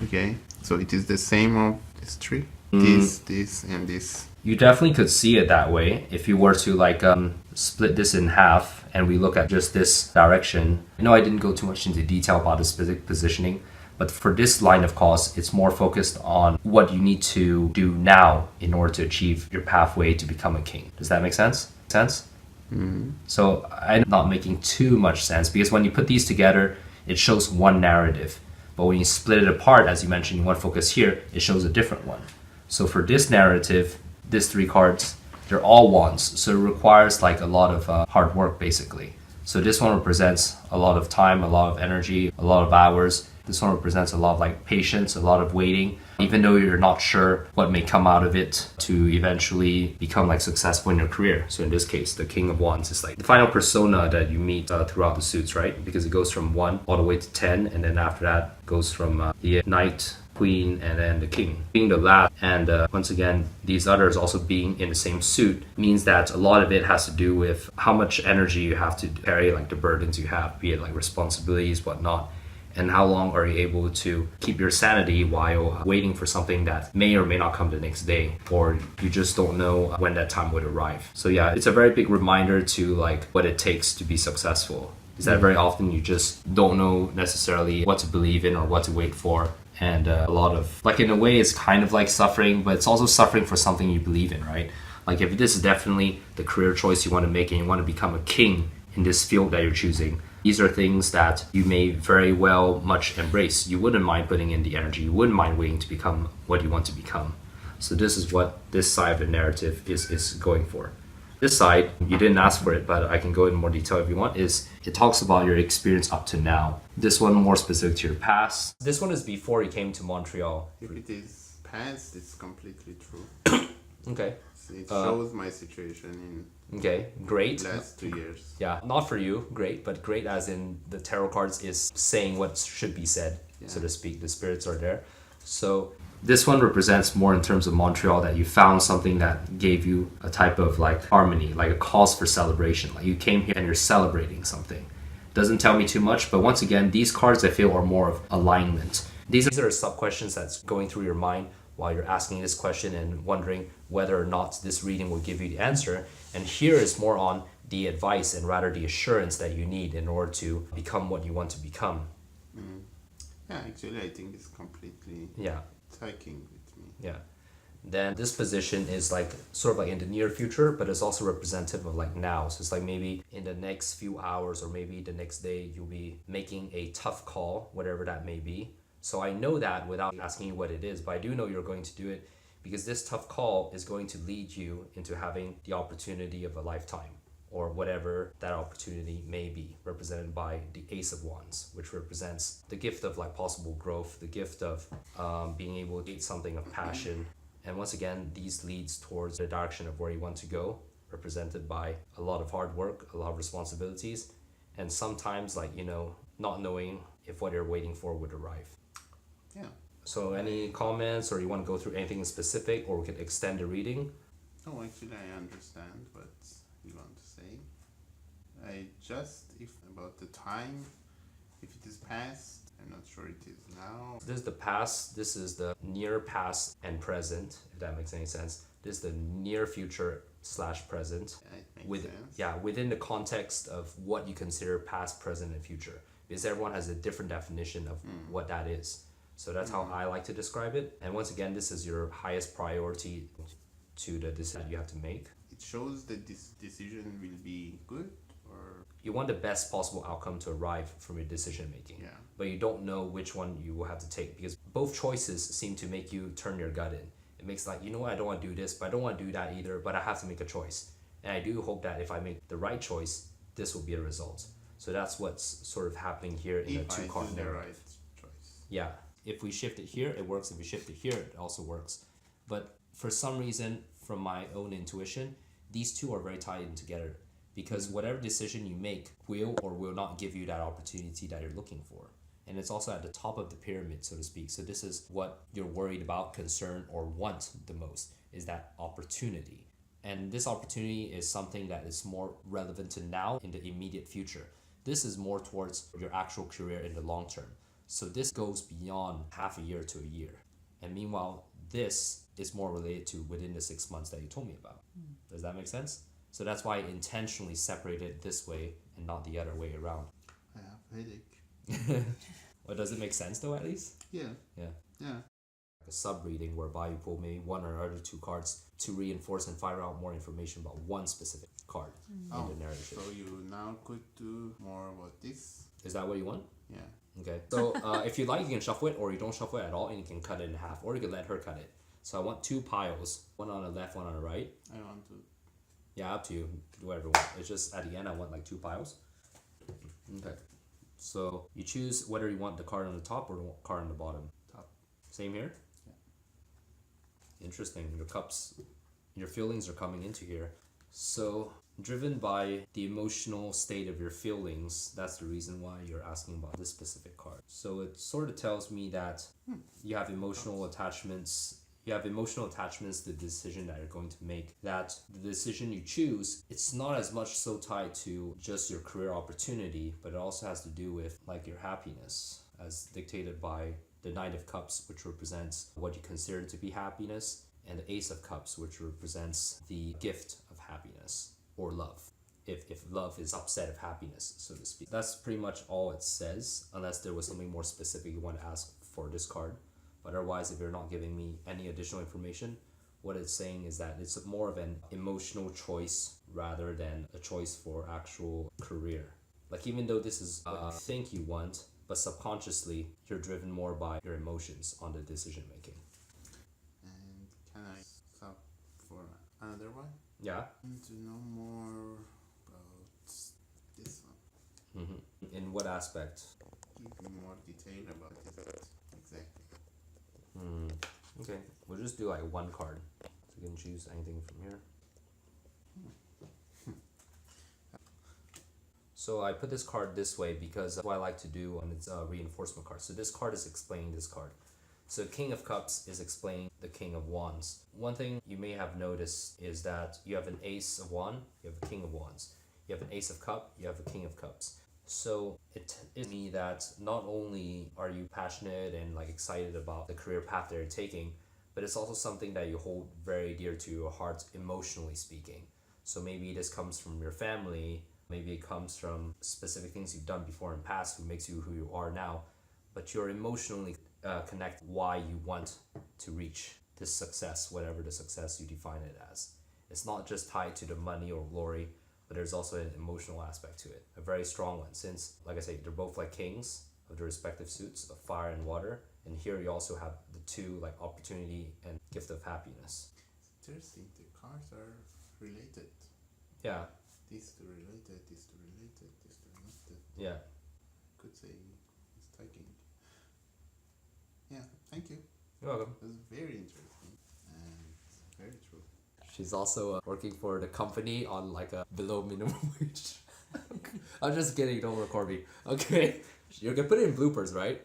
Okay, so it is the same of these three. This, and this. You definitely could see it that way if you were to like split this in half and we look at just this direction. I know I didn't go too much into detail about the specific positioning, but for this line of cause, it's more focused on what you need to do now in order to achieve your pathway to become a king. Does that make sense? So I'm not making too much sense because when you put these together, it shows one narrative. But when you split it apart, as you mentioned, you want to focus here, it shows a different one. So for this narrative, these three cards, they're all wands. So it requires like a lot of hard work basically. So this one represents a lot of time, a lot of energy, a lot of hours. This one represents a lot of like patience, a lot of waiting, even though you're not sure what may come out of it to eventually become like successful in your career. So in this case, the King of Wands is like the final persona that you meet throughout the suits, right? Because it goes from 1 all the way to 10, and then after that goes from the Knight, Queen, and then the King being the last. And once again, these others also being in the same suit means that a lot of it has to do with how much energy you have to carry, like the burdens you have, be it like responsibilities, whatnot, and how long are you able to keep your sanity while waiting for something that may or may not come the next day, or you just don't know when that time would arrive. So yeah, it's a very big reminder to like what it takes to be successful, is that very often you just don't know necessarily what to believe in or what to wait for. And a lot of like, in a way, it's kind of like suffering, but it's also suffering for something you believe in, right? Like if this is definitely the career choice you want to make and you want to become a king in this field that you're choosing, these are things that you may very well much embrace. You wouldn't mind putting in the energy. You wouldn't mind waiting to become what you want to become. So this is what this side of the narrative is going for. This side, you didn't ask for it, but I can go in more detail if you want, is it talks about your experience up to now. This one more specific to your past. This one is before you came to Montreal. If it is past, it's completely true. Okay. So it shows my situation Okay, great. in last 2 years. Yeah, not for you, great, but great as in the tarot cards is saying what should be said, so to speak. The spirits are there. So this one represents more in terms of Montreal, that you found something that gave you a type of like harmony, like a cause for celebration. Like you came here and you're celebrating something. Doesn't tell me too much, but once again, these cards I feel are more of alignment. These are sub questions that's going through your mind while you're asking this question and wondering whether or not this reading will give you the answer. And here is more on the advice and rather the assurance that you need in order to become what you want to become. Yeah, actually, I think it's completely taking with me. Yeah. Then this position is like sort of like in the near future, but it's also representative of like now. So it's like maybe in the next few hours or maybe the next day, you'll be making a tough call, whatever that may be. So I know that without asking you what it is, but I do know you're going to do it because this tough call is going to lead you into having the opportunity of a lifetime, or whatever that opportunity may be, represented by the Ace of Wands, which represents the gift of like possible growth, the gift of being able to get something of passion. And once again, these leads towards the direction of where you want to go, represented by a lot of hard work, a lot of responsibilities, and sometimes like, not knowing if what you're waiting for would arrive. Yeah. So any comments, or you want to go through anything specific, or we can extend the reading? Oh, actually, I understand what you want to say. If about the time, if it is past, I'm not sure it is now. This is the past, this is the near past and present, if that makes any sense. This is the near future / present. Yeah, it makes sense. Yeah, within the context of what you consider past, present, and future. Because everyone has a different definition of what that is. So that's how I like to describe it. And once again, this is your highest priority to the decision you have to make. It shows that this decision will be good, or you want the best possible outcome to arrive from your decision making. Yeah. But you don't know which one you will have to take, because both choices seem to make you turn your gut in. It makes like, I don't want to do this, but I don't want to do that either, but I have to make a choice. And I do hope that if I make the right choice, this will be a result. So that's what's sort of happening here in the two-card narrative. Right choice. Yeah. If we shift it here, it works. If we shift it here, it also works. But for some reason, from my own intuition, these two are very tied in together, because whatever decision you make will or will not give you that opportunity that you're looking for. And it's also at the top of the pyramid, so to speak. So this is what you're worried about, concerned, or want the most, is that opportunity. And this opportunity is something that is more relevant to now in the immediate future. This is more towards your actual career in the long term. So this goes beyond half a year to a year. And meanwhile, this is more related to within the 6 months that you told me about. Does that make sense? So that's why I intentionally separated it this way and not the other way around. I have headache. Well, does it make sense though, at least? Yeah. Yeah. Yeah. A sub-reading whereby you pull maybe one or other two cards to reinforce and find out more information about one specific card in the narrative. So you now could do more about this? Is that what you want? Yeah. Okay. So if you like, you can shuffle it, or you don't shuffle it at all, and you can cut it in half, or you can let her cut it. So I want 2 piles, one on the left, one on the right. I want to. Yeah, up to you. Do whatever you want. It's just at the end, I want like 2 piles. Okay. So you choose whether you want the card on the top or the card on the bottom. Top. Same here? Yeah. Interesting. Your cups, your feelings are coming into here. So, driven by the emotional state of your feelings, that's the reason why you're asking about this specific card. So it sort of tells me that you have emotional attachments. You have emotional attachments to the decision that you're going to make. That the decision you choose, it's not as much so tied to just your career opportunity, but it also has to do with like your happiness, as dictated by the Knight of Cups, which represents what you consider to be happiness, and the Ace of Cups, which represents the gift of happiness or love. If love is upset of happiness, so to speak. That's pretty much all it says, unless there was something more specific you want to ask for this card. But otherwise, if you're not giving me any additional information, what it's saying is that it's more of an emotional choice rather than a choice for actual career. Like even though this is what you think you want, but subconsciously, you're driven more by your emotions on the decision making. And can I sub for another one? Yeah. I want to know more about this one. In what aspect? Give me more detail about it. Exactly. Okay, we'll just do like 1 card. So you can choose anything from here. So I put this card this way because that's what I like to do on its reinforcement card. So this card is explaining this card. So King of Cups is explaining the King of Wands. One thing you may have noticed is that you have an Ace of Wands, you have a King of Wands. You have an Ace of Cups, you have a King of Cups. So it is me that not only are you passionate and like excited about the career path that you're taking, but it's also something that you hold very dear to your heart, emotionally speaking. So maybe this comes from your family, maybe it comes from specific things you've done before in the past who makes you who you are now, but you're emotionally connected why you want to reach this success, whatever the success you define it as. It's not just tied to the money or glory, but there's also an emotional aspect to it, a very strong one, since, like I say, they're both like kings of their respective suits of fire and water, and here you also have the 2 like opportunity and gift of happiness. It's interesting, the cards are related. Yeah. These two related, these two related, these two related. Yeah. Could say it's tagging. Yeah, thank you. You're welcome. It was very interesting and very true. She's also working for the company on like a below minimum wage. I'm just kidding, don't record me. Okay. You're gonna put it in bloopers, right?